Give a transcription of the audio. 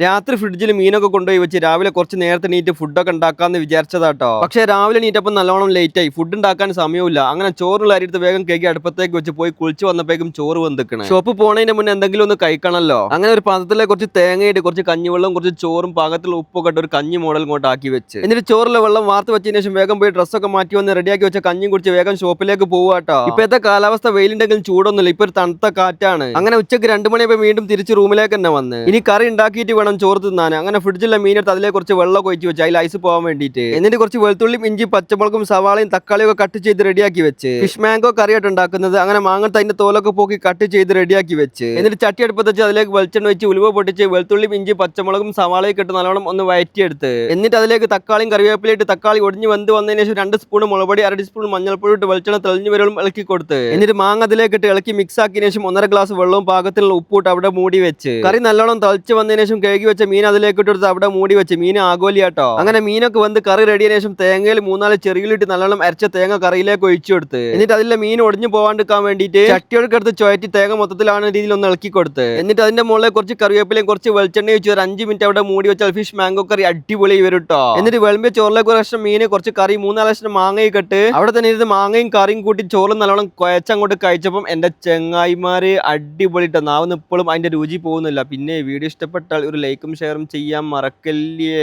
രാത്രി ഫ്രിഡ്ജിൽ മീനൊക്കെ കൊണ്ടുപോയി വെച്ച് രാവിലെ കുറച്ച് നേരത്തെ നീറ്റ് ഫുഡൊക്കെ ഉണ്ടാക്കാന്ന് വിചാരിച്ചതാട്ടോ. പക്ഷേ രാവിലെ നീറ്റപ്പം നല്ലോണം ലേറ്റ് ആയി, ഫുഡ് ഉണ്ടാക്കാൻ സമയമില്ല. അങ്ങനെ ചോറുള്ള അരിയടുത്ത് വേഗം കേക്ക് അടുപ്പത്തേക്ക് വെച്ച് പോയി കുളിച്ച് വന്നപ്പോഴേക്കും ചോറ് വന്നിക്കണേ. ഷോപ്പ് പോണതിന്റെ മുന്നേ എന്തെങ്കിലും ഒന്ന് കഴിക്കണമല്ലോ. അങ്ങനെ ഒരു പാത്രത്തിലെ കുറച്ച് തേങ്ങയിട്ട് കുറച്ച് കഞ്ഞിവെള്ളം കുറച്ച് ചോറും പാകത്തിൽ ഉപ്പൊക്കെ ഇട്ട് ഒരു കഞ്ഞി മോഡൽ ഇങ്ങോട്ട് ആക്കി വെച്ച്, എന്നിട്ട് ചോറിലെ വെള്ളം വാർത്ത് വെച്ചതിന് ശേഷം വേഗം പോയി ഡ്രസ്സൊക്കെ മാറ്റി വന്ന് റെഡിയാക്കി വെച്ച കഞ്ഞിയും കുടിച്ച് വേഗം ഷോപ്പിലേക്ക് പോവാട്ടോ. ഇപ്പോഴത്തെ കാലാവസ്ഥ വെയിലുണ്ടെങ്കിലും ചൂടൊന്നുമില്ല, ഇപ്പൊ ഒരു തണുത്ത കാറ്റാണ്. അങ്ങനെ ഉച്ചക്ക് 2 മണിയായപ്പോൾ വീണ്ടും തിരിച്ച് റൂമിലേക്ക് തന്നെ വന്ന് ഇനി കറി ഉണ്ടാക്കിയിട്ട് വേണം ചോറ് തിന്നാൻ. അങ്ങനെ ഫ്രിഡ്ജിലെ മീനെടുത്ത് അതിലെ കുറച്ച് വെള്ളം ഒഴിച്ച് വെച്ച് അതിൽ ഐസ് പോകാൻ വേണ്ടിയിട്ട്, എന്നിട്ട് കുറച്ച് വെളുത്തുള്ളിയും ഇഞ്ചി പച്ചമുളകും സവാളയും തക്കാളിയും ഒക്കെ കട്ട് ചെയ്ത് റെഡിയാക്കി വെച്ച് ഫിഷ് മാംഗോ കറിയായിട്ട് ഉണ്ടാക്കുന്നത്. അങ്ങനെ മാങ്ങത്ത് അതിന്റെ തോലൊക്കെ പോക്കി കട്ട് ചെയ്ത് റെഡിയാക്കി വെച്ച്, എന്നിട്ട് ചട്ടി അടുപ്പത്ത് വെച്ച് അതിലേക്ക് വെളിച്ചെണ്ണ വെച്ച് ഉലുവ പൊട്ടിച്ച് വെളുത്തുള്ളിയും ഇഞ്ചി പച്ചമുളകും സവാളയും ഇട്ട് നല്ലോണം ഒന്ന് വയറ്റിയെടുത്ത്, എന്നിട്ട് അതിലേക്ക് തക്കാളിയും കറിവേപ്പിലയിട്ട് തക്കാളി ഒടിഞ്ഞ് വെന്ത് വന്നതിന് ശേഷം 2 സ്പൂൺ മുളകുപൊടി 1/2 ടീസ്പൂൺ മഞ്ഞൾപ്പൊടി ഇട്ട് വെളിച്ചെണ്ണ തെളിഞ്ഞു വരും ഇളക്കി കൊടുത്ത്, എന്നിട്ട് മാങ്ങ അതിലേക്ക് ഇട്ട് ഇളക്കി മിക്സ് ആക്കിയതിനു ശേഷം 1.5 ഗ്ലാസ് വെള്ളവും പാകത്തിലുള്ള ഉപ്പിട്ട് അവിടെ മൂടി വെച്ച് കറി നല്ലോണം തളിച്ച് വന്നതിന് ശേഷം കഴുകി വെച്ച മീൻ അതിലേക്ക് ഇട്ടെടുത്ത് അവിടെ മൂടി വെച്ച് മീൻ ആഗോലിയാട്ടോ. അങ്ങനെ മീനൊക്കെ വന്ന് കറി റെഡിയതിനു ശേഷം തേങ്ങയിൽ 3-4 ചെറിയിലിട്ട് നല്ലോണം അരച്ച തേങ്ങ കറിയിലേക്ക് ഒഴിച്ചു കൊടുത്ത്, എന്നിട്ട് അതിലെ മീൻ ഒടിഞ്ഞു പോകാണ്ടിരിക്കാൻ വേണ്ടിയിട്ട് ചട്ടിയൊക്കെ എടുത്ത് ചുഴറ്റി തേങ്ങ മൊത്തത്തിലാണ് രീതിയിൽ ഒന്ന് ഇളക്കി കൊടുത്ത്, എന്നിട്ട് അതിന്റെ മുകളിൽ കുറച്ച് കറിവേപ്പിലയും കുറച്ച് വെളിച്ചെണ്ണ വെച്ച് ഒരു 5 മിനിറ്റ് അവിടെ മൂടി വെച്ചാൽ ഫിഷ് മാംഗോ കറി അടിപൊളി വരും കേട്ടോ. എന്നിട്ട് വിളമ്പിയ ചോറിലേക്ക് ഒരു കഷ്ണം മീന് കുറച്ച് കറി 3-4 കഷ്ണം മാങ്ങയും കെട്ട് അവിടെ തന്നെ ഇരുന്ന് മാങ്ങയും കറിയും കൂട്ടി ചോറും നല്ലോണം കുഴച്ചങ്ങോട്ട് കഴിച്ചപ്പം എന്റെ ചെങ്ങായിമാര് അടിപൊളി ട്ടോ. നാവുന്ന് ഇപ്പോഴും അതിന്റെ രുചി പോകുന്നില്ല. പിന്നെ വീഡിയോ ഇഷ്ടപ്പെട്ടാൽ ഒരു ലൈക്കും ഷെയറും ചെയ്യാൻ മറക്കല്ലേ.